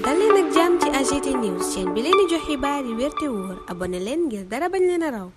dal leen ak jàmm ci AGT News chaîne bi leen di jox xibaar yi wér te wóor abonné leen ngir dara bañ leen a raw.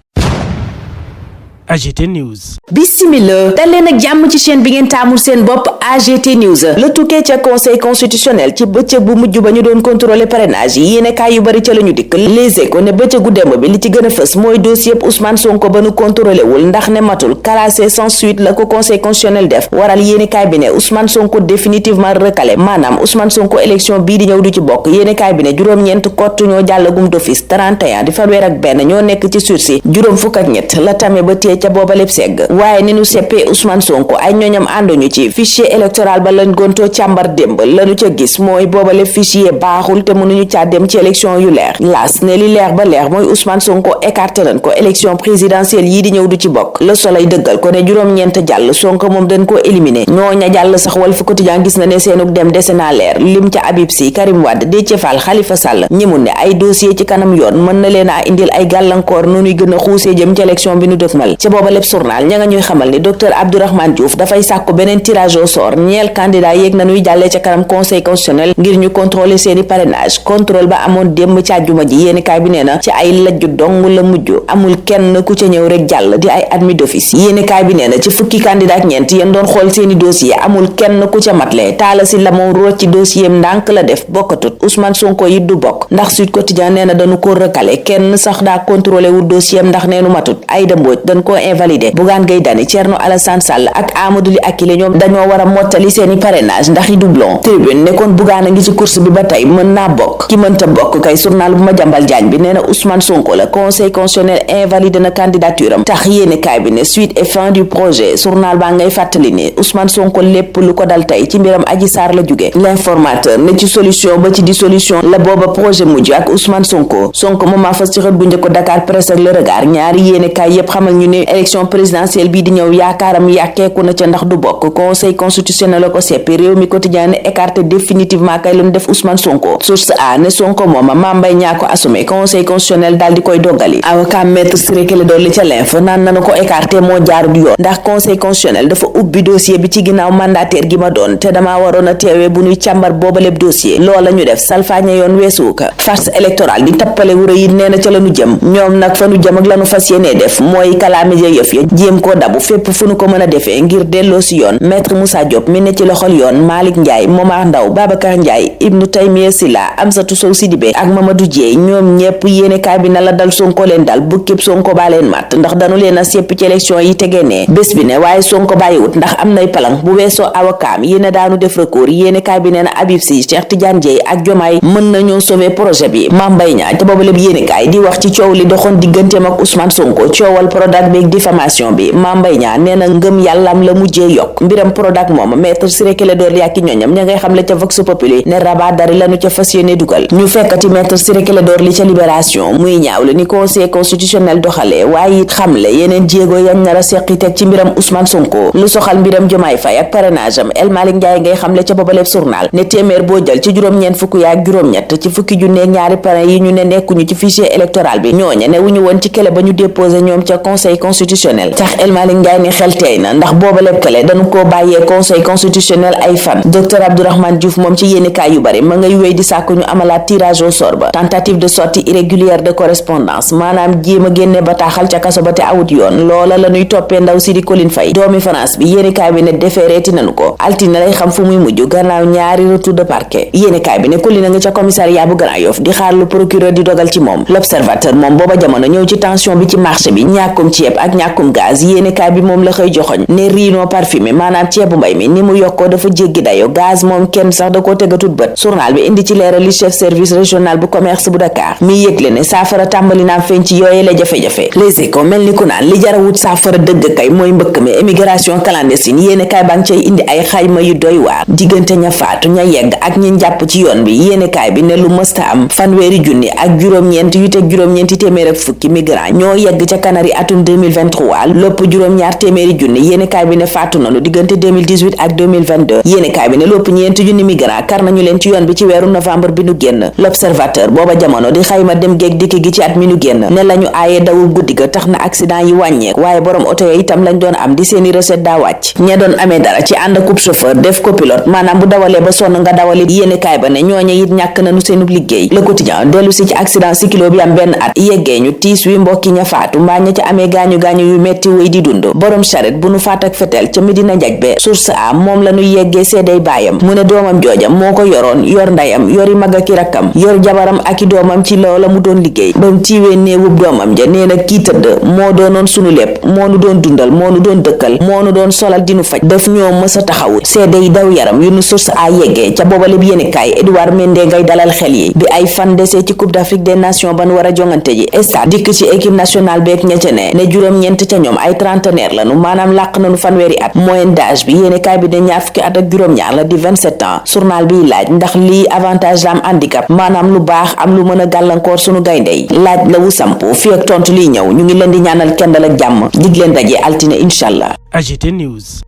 AGT News. Bismillah dal leen ak jàmm ci chaîne bi ngeen taamul seen bopp AGT News. la tukkee ca conseil constitutionnel ci bëccëg bu mujj ba ñu doon contrôler parrainage yi yéenekaay yu bari ca la ñu dikk Les Échos ne bëccëgu démb bi li ci gën a fës mooy dossier Ousmane Sonko ba nu contrôlé wul ndax ne matul classé sans suite la ko conseil constitutionnel def waral yéenekaay bi ne Ousmane Sonko définitivement recalé maanaam Ousmane Sonko élection bii di ñëw du ci bokk yéenekaay bi ne juróom-ñeent kott ñoo jàllagum d'office 31 di fanweer ak benn ñoo nekk ci sursis juróom fukk ak ñett la tame ba téye ca booba lépp segg waaye ni nu seppee Ousmane Sonko ay ñooñam ànduñu ci fichier électoral ba lañ gontoo càmbar démb lañu ca gis mooy booba lépp fichier baaxul te mënuñu caa dem ci élection yu leer laas ne li leer ba leer mooy Ousmane Sonko écarté nañ ko élection présidentielle yii di ñëw du ci bokk Le Soleil dëggal ko ne juróom-ñeent jàll Sonko moom dañ koo éliminé ñooña jàll sax Walf Quotidien gis na ne seenug dem dese naa leer lim ca Habib Sy Karim Wade Déthié Fall Khalifa Sall ñi mu ne ay dossier ci kanam yoon mën na leen a indil ay gàllankoor nu ñuy gën a xuusee jëm ci élection bi nu dëkkmal ca booba lépp journal ña nga ñuy xamal ni docteur Abdourahmane Diouf dafay sàkku beneen tirage au sort ñeel candidat yéeg nañuy jàllee ca kanam conseil constitutionnel ngir ñu contrôler seeni parrainage contrôle ba amoon démb ci àjjuma ji yéenekaay bi nee na ci ay lajju dong la mujj amul kenn ku ca ñëw rek jàll di ay admis d'office yéenekaay bi nee na ci fukki candidat ñeent yéen doon xool seeni dossier amul kenn ku ca matle Talla Sylla moom root ci dossier ndànk la def bokkatut Ousmane Sonko yi du bokk ndax Sud Quotidien nee na dañu ko recalé kenn sax daa contrôlé wu dossier ndax neenu matut Aïda Mbodj dañ koo invalidé Bougane Gueye Dany Thierno Alassane Sall ak Amadou Ly Akile ñoom dañoo war a mottali seeni parrainage ndax yi doublon Tribune nekkoon Bougane a ngi ci course bi ba tey mën naa bokk ki mënta bokk kay journal bu Madiambal Diagne bi nee na Ousmane Sonko la conseil constitutionnel invalidé na candidature am tax yéenekaay bi ne suite et fin du projet journal baa ngay fàttali ne Ousmane Sonko lépp lu ko dal tey ci mbiram Adji Sarr la jóge L'informateur ne ci solution ba ci dissolution la booba projet mujj ak Ousmane Sonko moom maa fas ci xët bu njëkk Dakar Presse ak Le Regard ñaari yéenekaay yépp xamal ñu ne élection présidentielle bii di ñëw yaakaaram yàkkeeku na ca ndax du bokk conseil constitutionnel la ko seppi réew mi quotidien ne écarté définitivement kay lañu def Ousmane Sonko source a ne Sonko mooma Mame Mbaye Niang ko assumé conseil constitutionnel daal di koy doggali avocat maître Ciré Clédor Ly ca l'info naan nanu ko écarté moo jaarul yoon ndax conseil constitutionnel dafa ubbi dossier bi ci ginnaaw mandataire gi ma doon te damaa waroon a teewee bu ñuy càmbar booba lépp dossier loola ñu def salfaañe yoon weesuuka farce électorale di tappale wura yi nee na ca lañu jëm ñoom nag fa nu jëm ak lañu fas yéenee def mooy kalaame ja yëf ya jéem koo dabu fépp fu nu ko mën a defee ngir delloo si yoon maître Moussa Diop mi ne ci loxol yoon Malick Ndiaye Momar Ndaw Babacar Ndiaye Ibnou Taymiyya Silla Amsatou Sow Sidibé ak Mamadou Dieye ñoom ñépp yéenekaay bi na la dal Sonko leen dal bu képp Sonko baa leen mat ndax dañu leen a sepp ci élection yi tegeenee bés bi ne waaye Sonko bàyyiwut ndax am nay palang bu weesoo awakaam yéene daanu def recours yéenekaay bi nee na Habib Sy Cheikh Tidiane Dieye ak Diomaye mën nañoo sauver projet bi Mame Mbaye Niang te boobu lépp yéenekaay di wax ci coow li doxoon digganteem ak Ousmane Sonko coowal Prodac beeg diffamation bi Mame Mbaye Niang nee na ngëm yàllaam la mujjee yokk mbiram Prodac moom maître Ciré Clédor Ly ak ñoñam ña ngay xam le ca Vox Populi ne rabat dari lañu ca fas yéene dugal ñu fekkati maître Ciré Clédor Ly ca Libération muy ñaawlu ni conseil constitutionnel doxalee waaye it xamle yeneen jéego yañ nar a seqi teg ci mbiram Ousmane Sonko lu soxal mbiram Diomaye Faye ak parrainage am El Malick Ndiaye ngay xam le ca boobaleb journal ne téeméer boo jël ci juróom-ñeent fukk yaak juróom-ñett ci fukki junneeg ñaari parrain yi ñu ne nekkuñu ci fichier électoral bi ñooña ne wuñu woon ci kele ba ñu déposé ñoom ca conseil constitutionnel tax El Malick Ndiaye ni xel teey na ndax boobaleb kele dañu koo bàyyee conseil constitutionnel ay fan docteur Abdourahmane Diouf moom ci yéenekaay yu bari ma ngay wéy di sàkku ñu amalaat tirage au sort ba tentative de sortie irrégulière de correspondance maanaam jéem a génne bataaxal ca kaso ba te awut yoon loola la ñuy toppee ndaw si di Colline Faye doomi France bi yéenekaay bi ne defeereeti nanu ko altine lay xam fu muy mujj gannaaw ñaari retour de parquet yéenekaay bi ne Colline nga ca commissariat bu Grand Yoff di xaar lu procureur di dogal ci moom l'observateur moom booba jamono ñëw ci tension bi ci marché bi ñàkkum ceeb ak ñàkkum gaz yéenekaay bi moom la xëy joxoñ ne riino parfumé maanaam ceebu mbay mi ni mu yokkoo dafa jéggi dayo gaz moom kenn sax da koo tegatut bët journal bi indi ci leeral li chef service régional bu commerce bu Dakar mi yëgle ne saafara tàmbali naam feeñ ci yooye la jafe-jafe Les Échos mel ni ku naan li jara wut saafara dëgg kay mooy mbëkk mi émigration clandestine yéenekaay baa ngi cay indi ay xayma yu doy waar diggante ña faatu ña yegg ak ñi jàpp ci yoon bi yéenekaay bi ne lu mësta am fanweeri junni ak juróom-ñeent yu teg juróom-ñeenti téeméer ak fukki migrant ñoo yegg ca Canary atum 2023 lopp juróom-ñaar téeméeri junni yéenekaay bi ne faatu nanu diggante 2018 ak 2022 yéenekaay bi ne lopp ñeenti junni migrant kar nañu leen ci yoon bi ci weeru novembre bi nu génn. L'Observateur booba jamono di xayma dem géeg dikk gi ci at mi nu génn ne lañu aaye dawul guddi ga tax na accident yi wàññeek waaye borom oto ya itam lañ doon am di seeni recette daa wàcc. ña doon amee dara ci ànd akub chauffeur def copilote maanaam bu dawalee ba sonn nga dawali yéenekaay ba ne ñooñe it ñàkk nañu seenub liggéey. Le Quotidien dellu si ci accident cyclo bi am benn at yeggee ñu tiis wi mbokki ña faatu mbaa ña ca amee gaañu-gaañu yu metti wéy di dund borom charrette bu nu faat ak fetel ca Medina Njaaj be source a moom la ñu yeggee seeday baayam mu ne doomam jooja moo ko yoroon yor ndayam yori mag ak i rakkam yor jabaram ak i doomam ci loola mu doon liggéey ba mu tiiwee néewub doomam ja nee na kii tëdd moo doonoon sunu lépp moo nu doon dundal moo nu doon dëkkal moo nu doon solal dinu faj daf ñoo mës a taxawu seeday daw yaram yu nu source a yeggee ca boobaleb yéenekaay Edouard Mendy ngay dalal xel yi bi ay fan desee ci Coupe d'Afrique des Nations ban war a jongante ji stade dikk ci équipe nationale beek ña ca ne juróom-ñeent ca ñoom ay trentenaire lanu maanaam làq nanu fanweeri at moyenne d'âge bi yéenekaay bi ne ñaar fukki at ak juróom-ñaar la di 27 ans journal bi laaj ndax lii avantage la am handicap maanaam lu baax am lu mën a gàllankoor sunu gayndey laaj la wu samp fi ak tontu liy ñëw ñu ngi leen di ñaanal kendal ak jàmm dig leen daje altine incha allah. AGT News.